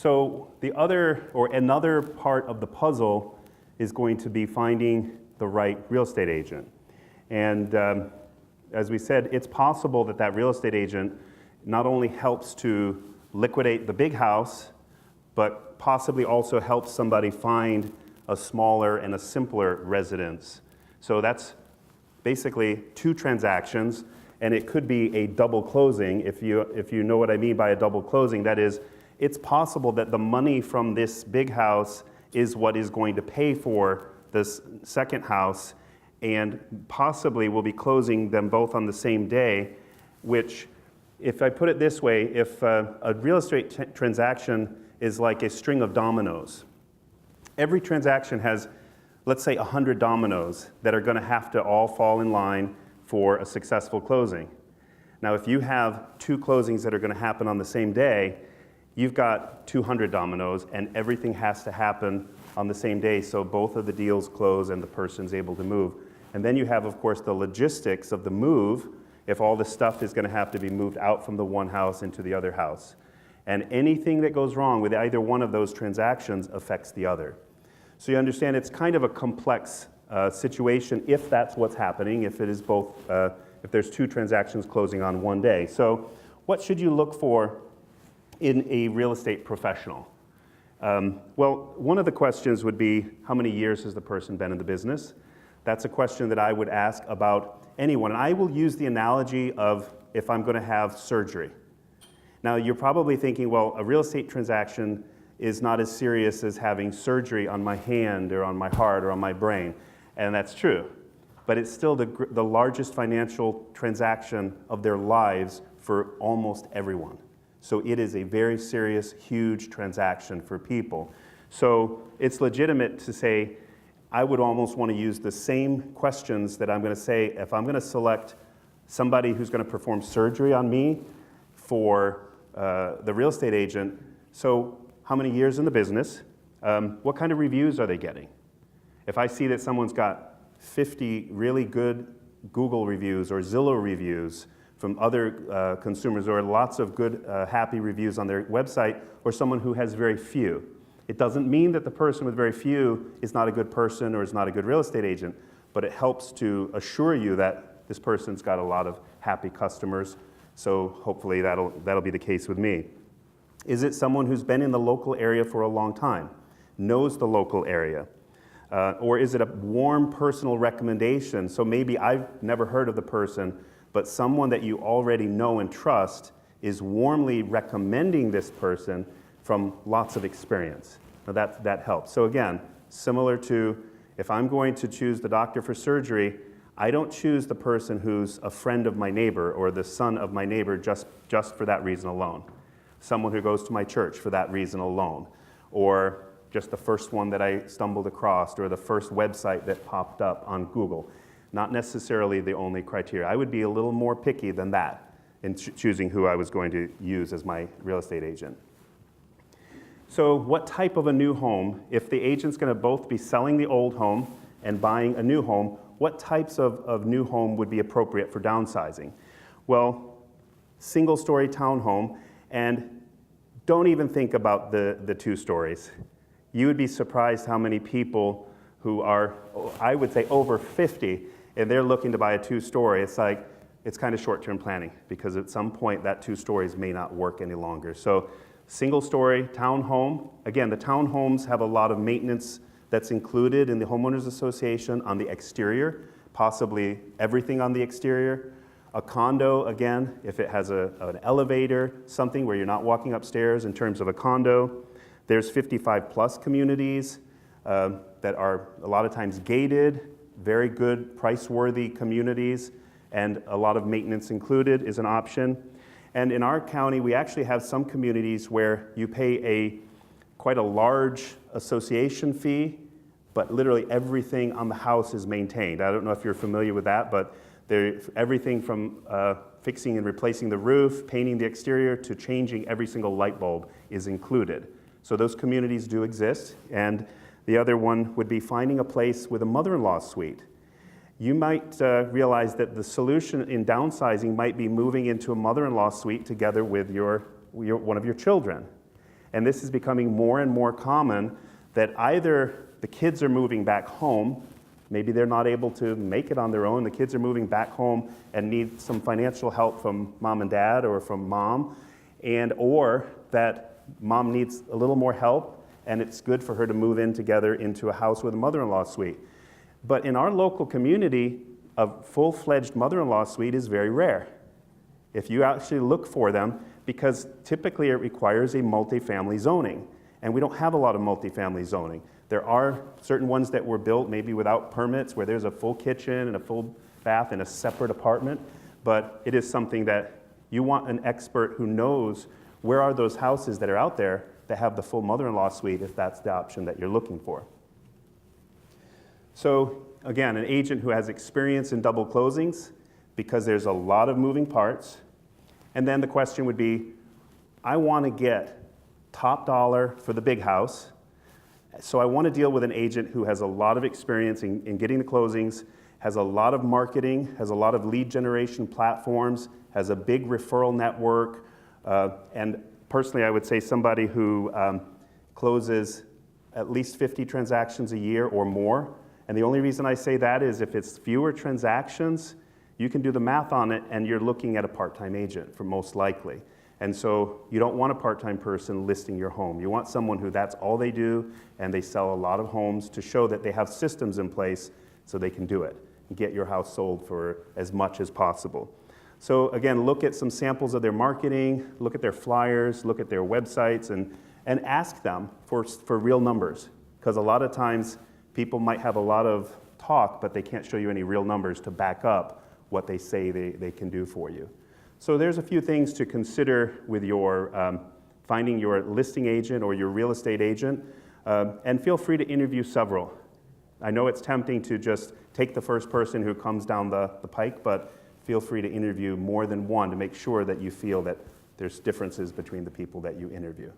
So the other, or another part of the puzzle is going to be finding the right real estate agent. And as we said, it's possible that that real estate agent not only helps to liquidate the big house, but possibly also helps somebody find a smaller and a simpler residence. So that's basically two transactions, and it could be a double closing. If you know what I mean by a double closing, that is, it's possible that the money from this big house is what is going to pay for this second house, and possibly we'll be closing them both on the same day, which, if I put it this way, if a real estate transaction is like a string of dominoes, every transaction has, let's say, 100 dominoes that are going to have to all fall in line for a successful closing. Now, if you have two closings that are going to happen on the same day, you've got 200 dominoes, and everything has to happen on the same day, so both of the deals close and the person's able to move. And then you have, of course, the logistics of the move, if all the stuff is going to have to be moved out from the one house into the other house. And anything that goes wrong with either one of those transactions affects the other. So you understand it's kind of a complex situation if that's what's happening, if it is both, if there's two transactions closing on one day. So what should you look for in a real estate professional? Well, one of the questions would be, how many years has the person been in the business? That's a question that I would ask about anyone. And I will use the analogy of if I'm going to have surgery. Now, you're probably thinking, well, a real estate transaction is not as serious as having surgery on my hand or on my heart or on my brain. And that's true. But it's still the largest financial transaction of their lives for almost everyone. So it is a very serious, huge transaction for people. So it's legitimate to say, I would almost want to use the same questions that I'm going to say if I'm going to select somebody who's going to perform surgery on me for the real estate agent. So how many years in the business? What kind of reviews are they getting? If I see that someone's got 50 really good Google reviews or Zillow reviews from other consumers, or lots of good, happy reviews on their website, or someone who has very few, it doesn't mean that the person with very few is not a good person or is not a good real estate agent, but it helps to assure you that this person's got a lot of happy customers. So hopefully that'll be the case with me. Is it someone who's been in the local area for a long time, knows the local area? Or is it a warm personal recommendation? So maybe I've never heard of the person, but someone that you already know and trust is warmly recommending this person from lots of experience. Now that helps. So again, similar to if I'm going to choose the doctor for surgery, I don't choose the person who's a friend of my neighbor or the son of my neighbor just for that reason alone. Someone who goes to my church for that reason alone, or just the first one that I stumbled across, or the first website that popped up on Google. Not necessarily the only criteria. I would be a little more picky than that in choosing who I was going to use as my real estate agent. So what type of a new home, if the agent's going to both be selling the old home and buying a new home, what types of new home would be appropriate for downsizing? Well, single-story townhome, and don't even think about the two stories. You would be surprised how many people who are, I would say, over 50, and they're looking to buy a two-story. It's like, it's kind of short-term planning, because at some point that two stories may not work any longer. So single-story townhome, again, the townhomes have a lot of maintenance that's included in the homeowners association on the exterior, possibly everything on the exterior. A condo, again, if it has an elevator, something where you're not walking upstairs in terms of a condo. There's 55-plus communities that are a lot of times gated, very good, price-worthy communities, and a lot of maintenance included is an option. And in our county, we actually have some communities where you pay quite a large association fee, but literally everything on the house is maintained. I don't know if you're familiar with that, but everything from fixing and replacing the roof, painting the exterior, to changing every single light bulb is included. So those communities do exist. And the other one would be finding a place with a mother-in-law suite. You might realize that the solution in downsizing might be moving into a mother-in-law suite together with one of your children. And this is becoming more and more common that either the kids are moving back home, maybe they're not able to make it on their own, the kids are moving back home and need some financial help from mom and dad or from mom, or that mom needs a little more help and it's good for her to move in together into a house with a mother-in-law suite. But in our local community, a full-fledged mother-in-law suite is very rare. If you actually look for them, because typically it requires a multifamily zoning. And we don't have a lot of multifamily zoning. There are certain ones that were built maybe without permits where there's a full kitchen and a full bath in a separate apartment, but it is something that you want an expert who knows where are those houses that are out there that have the full mother-in-law suite if that's the option that you're looking for. So again, an agent who has experience in double closings because there's a lot of moving parts. And then the question would be, I want to get top dollar for the big house. So I want to deal with an agent who has a lot of experience in getting the closings, has a lot of marketing, has a lot of lead generation platforms, has a big referral network, and personally I would say somebody who closes at least 50 transactions a year or more. And the only reason I say that is if it's fewer transactions, you can do the math on it and you're looking at a part-time agent for most likely. And so you don't want a part-time person listing your home. You want someone who that's all they do and they sell a lot of homes to show that they have systems in place so they can do it and get your house sold for as much as possible. So again, look at some samples of their marketing, look at their flyers, look at their websites, and ask them for real numbers. Because a lot of times people might have a lot of talk, but they can't show you any real numbers to back up what they say they can do for you. So there's a few things to consider with your finding your listing agent or your real estate agent, and feel free to interview several. I know it's tempting to just take the first person who comes down the pike, but feel free to interview more than one to make sure that you feel that there's differences between the people that you interview.